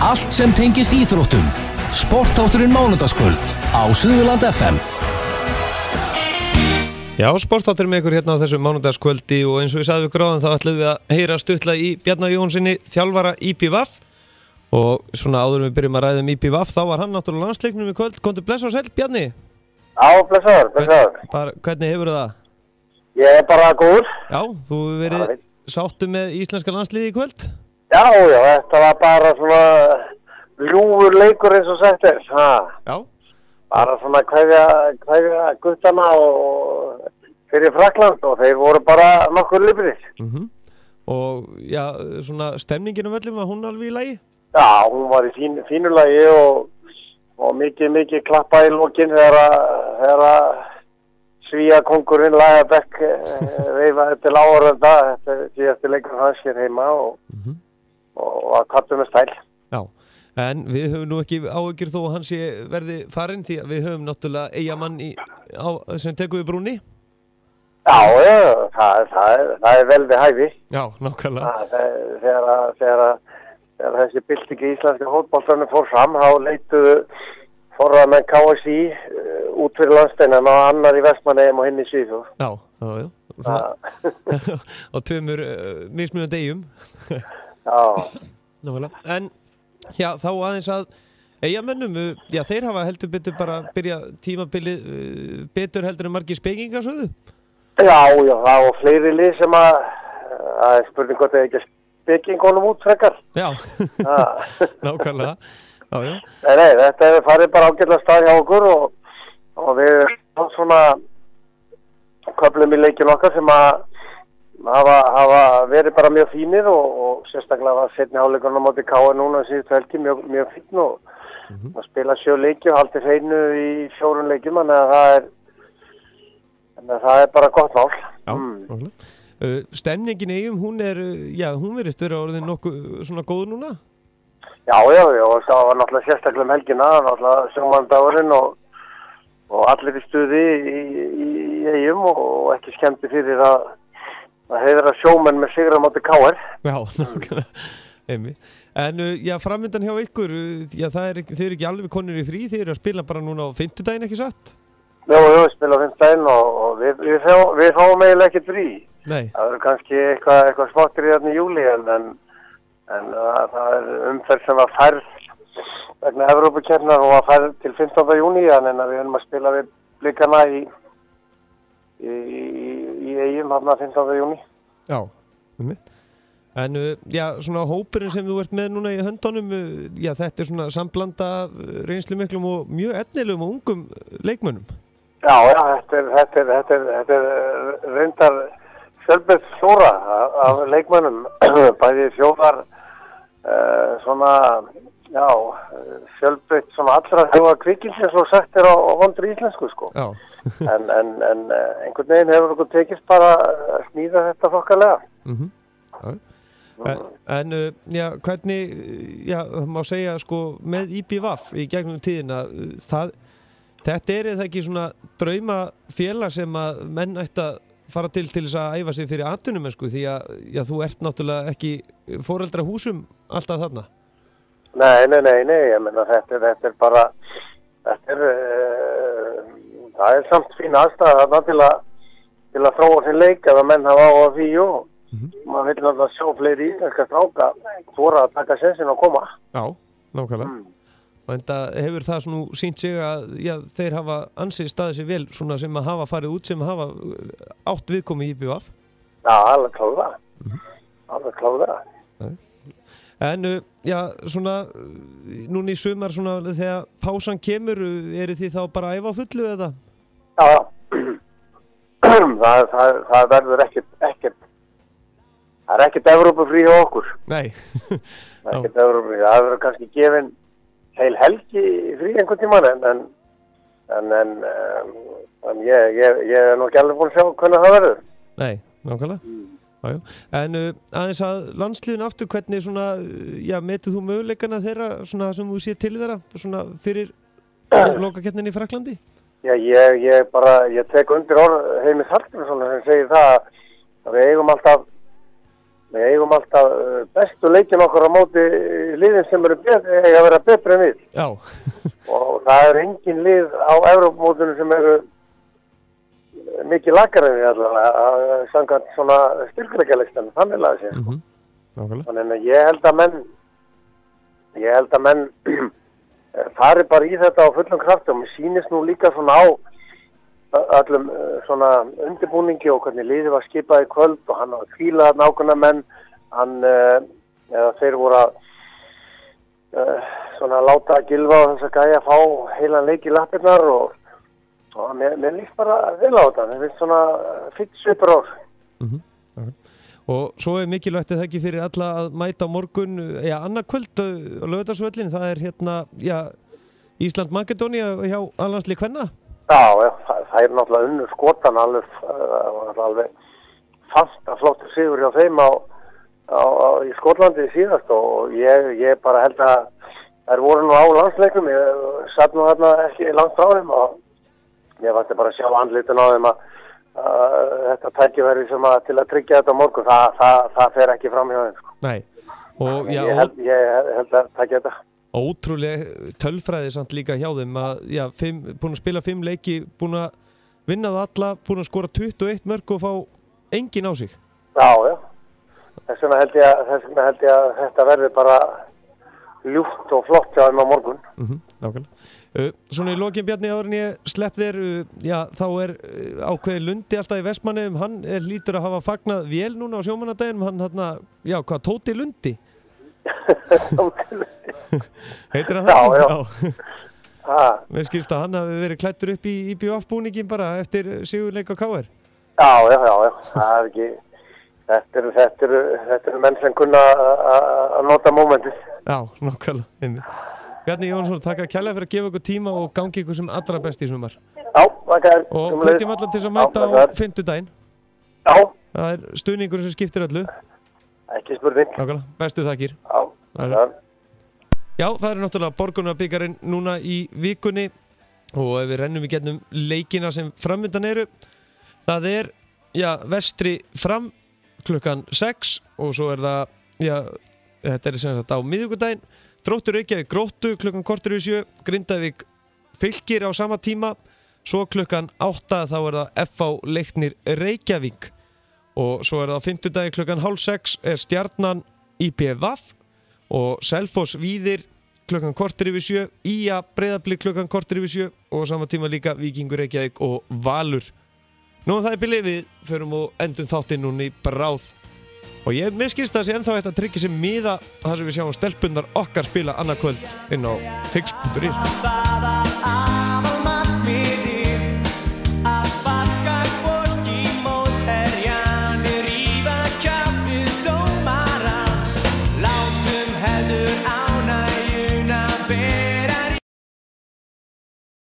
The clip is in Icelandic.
Allt sem tengist íþróttum. Sportþátturinn mánudagskvöld á Suðurland FM. Já, sportþátturinn með ykkur hérna á þessu mánudagskvöldi og eins og við sagðum ykkur áðan þá ætlum við að heyra stuttla í Bjarna Jóhansinni, þjálfara IPVAF. Og svona áður við byrjum að ræða IPVAF, þá var hann náttúrulega landsleiknum í kvöld. Komdu bless og sæll, Bjarni. Já, blessaður. Hvernig hefur það? Ég bara góður. Já, þú hefur verið sáttu með íslenska landsliði í kvöld? Já, þetta var bara svona ljúfur leikur eins og sagt er. Já. Bara svona kveðja guttana og fyrir Frakkland og þeir voru bara nokkur lifrir. Og já, svona stemningin völlum, var hún alveg í lagi? Já, hún var í fínu lagi og mikið klappa í lokin þegar Svía kongurinn Lagerbäck veifaði til áhorfenda þetta síðasti leikur hans hér heima og að kattu með stæl. Já, en við höfum nú ekki áhyggjur þó að hann sé verði farinn því að við höfum náttúrulega Eyjamann sem tekur við brúnni. Já, það er vel við hæfi. Já, nákvæmlega. Þegar þessi bylting í íslenska fótboltanum fór fram, þá leituðu forða með KSÍ út fyrir landsteinan og annar í Vestmannaeyjum og hinn í Svíþjóð. Já. Á tveimur mismunandi eyjum. Já. Nákvæmlega. En já, þá aðeins að Eyjamönnum, já, þeir hafa heldur betur bara byrja tímabilið betur heldur en margir spekingar sögðu. Já, það var fleiri lið sem að spurning hvort það ekki spekingunum út frekar. Já, nákvæmlega. Já. Nei, þetta hefur farið bara ágætlega stað hjá okkur og við erum svona köflum í leikinn okkar sem að hafa verið bara mjög fínir og sérstaklega var seinni hálfleikurinn á móti KR núna síðustu helgi mjög fín og að spila 7 leiki og haldið hreinu í 4 leikjum, þannig að það er bara gott mál. Já, stemningin í Eyjum, hún verðist vera orðin nokkuð svona góð núna? Já, og það var náttúrulega sérstaklega helgina, náttúrulega sjómannadagurinn og allir í stuði í Eyjum og ekki skemmti fyrir að heiðra sjómenn með sigra á móti KR. Já, nákvæmlega, einmitt. En já, framöndan hjá ykkur, já, þið eru ekki alveg konur í frí, þið eru að spila bara núna á 5. daginn, ekki satt? Jú, spila á 5. daginn og við fáum eiginlega ekkert frí. Nei. Það eru kannski eitthvað smáttir í þarna í júli en það er umferð sem var færð vegna Evrópukeppninnar og var færð til 15. júní, þannig að við erum að spila við Blikana í Eyjum þarna 15. júní. Já, en já, svona hópurinn sem þú ert með núna í höndunum, já, þetta er svona samblanda reynslu miklum og mjög efnilegum og ungum leikmönnum. Já, þetta er reyndar fjölbreytt flóra af leikmönnum, bæði þjóðar fjölbreytt svona allra þjóðar kvikildi eins og sagt er á vondur íslensku, sko. Já. en einhvern veginn hefur okkur tekist bara að smíða þetta þokkalega. En já, hvernig, já, má segja sko með IPVAF í gegnum tíðina, þetta er eða ekki svona draumafélag sem að menn ætti að fara til þess að æfa sig fyrir atvinnumennsku því að já, þú ert náttúrulega ekki foreldra húsum alltaf þarna. Nei, ég meina þetta er bara það er samt fín aðstæða þarna til að þróa sinn leik ef að menn hafa á því og maður vil náttúrulega sjá fleiri íslenska stráka þora að taka sensin og koma. Já, nákvæmlega. Og enda hefur það svona sýnt sig að já, þeir hafa ansið staðið sér vel svona sem að hafa farið út sem að hafa átt viðkomi í IPVAF. Já, alveg klálega. En já, svona núna í sumar svona þegar pásan kemur, eru þið þá bara að æfa á fullu eða? Já. Það verður ekkert það er ekkert Evrópufrí hjá okkur. Nei. Ekkert Evrópufrí, það verður kannski gefin heil helgi frí einhvern tímann en ég er nú ekki alveg búin að sjá hvernig það verður. Nei, nákvæmlega. En aðeins að landsliðin aftur, hvernig svona, já, metið þú möguleikana þeirra svona sem þú sé til þeirra svona fyrir lokakeppninni í Frakklandi? Já, ég tek undir orð Heimis Hallgrímssonar sem segir það að við eigum alltaf við eigum alltaf bestu leikin okkar á móti liðin sem eiga að vera betri en við. Já. Og það er engin lið á Evrópumótinu sem eru mikið lakar en við allavega, samkvæmt svona styrkleikalistan, þannig laga sér. Þannig að ég held að menn fari bara í þetta á fullum krafti og mér sýnist nú líka svona á öllum svona undirbúningi og hvernig liðið var skipað í kvöld og hann var kvílað nákvæmna menn, eða þeir voru að svona láta Gylfa og þess að gæja að fá heilan leik í lappirnar og mér líst bara vel á þetta, mér finnst svona fyrst svipur ár. Og svo er mikilvægt að það ekki fyrir alla að mæta á morgun, annað kvöld á Laugardalsvellinum, það er Ísland-Makedónía hjá A-landslið kvenna. Já, það er náttúrulega unnur Skotan alveg fasta flottur sigur hjá þeim í Skotlandi síðast og ég bara held að þær voru nú á landsleiknum, ég satt nú þarna ekki langt frá þeim og ég vænti bara að sjá andlitun á þeim að þetta tækifæri sem til að tryggja þetta á morgun, það fer ekki fram hjá þeim. Sko. Nei. Og, ég held að tækja þetta. Ótrúlega tölfræði samt líka hjá þeim að búin að spila 5 leiki, búin að vinna það alla, búin að skora 21 mörk og fá engin á sig. Já. Þess vegna held ég að þetta verði bara ljúft og flott hjá þeim á morgun. Nákvæmlega. Svona í lokin Bjarni áður en ég slepp þér, þá er ákveðin Lundi alltaf í Vestmannaeyjum, hann lítur að hafa fagnað vel núna á sjómannadeginum, hann Tóti Lundi? Heitir hann það? Já. Mér skilst að hann hafi verið klæddur upp í IBF-búningin bara eftir sigurleik á KR. Já, það er ekki, þetta eru menn sem kunna að nota mómentið. Já, nákvæmlega. Bjarni Jónsson, takk að kærlega fyrir að gefa ykkur tíma og gangi ykkur sem allra best í sumar. Já, þakkar. Og hvetjum alla til að mæta á fimmtudaginn. Já. Það er stuðningur sem skiptir öllu. Ekki spurning. Nákvæmlega, bestu þakkir. Já, það. Já, það er náttúrulega Borgunarbikarinn núna í vikunni og ef við rennum í gegnum leikina sem framundan eru, það er, vestri fram klukkan 6 og svo er það, þetta er sem sagt á miðvikudaginn, Þróttur Reykjavík Gróttu klukkan 6:45, Grindavík Fylkir á sama tíma, svo klukkan 8 þá er það FH Leiknir Reykjavík og svo er það á fimmtudaginn klukkan 5:30 er Stjarnan IBVF og Selfoss Víðir klukkan 6:45, IA Breiðablik klukkan 6:45 og á sama tíma líka Víkingur Reykjavík og Valur. Nú það er byrjað við, förum og endum þáttinn núna í bráð. Og ég miskist að sé ennþá þetta tryggja sem miða þar sem við sjáum stelpunnar okkar spila annað kvöld inn á tix.is.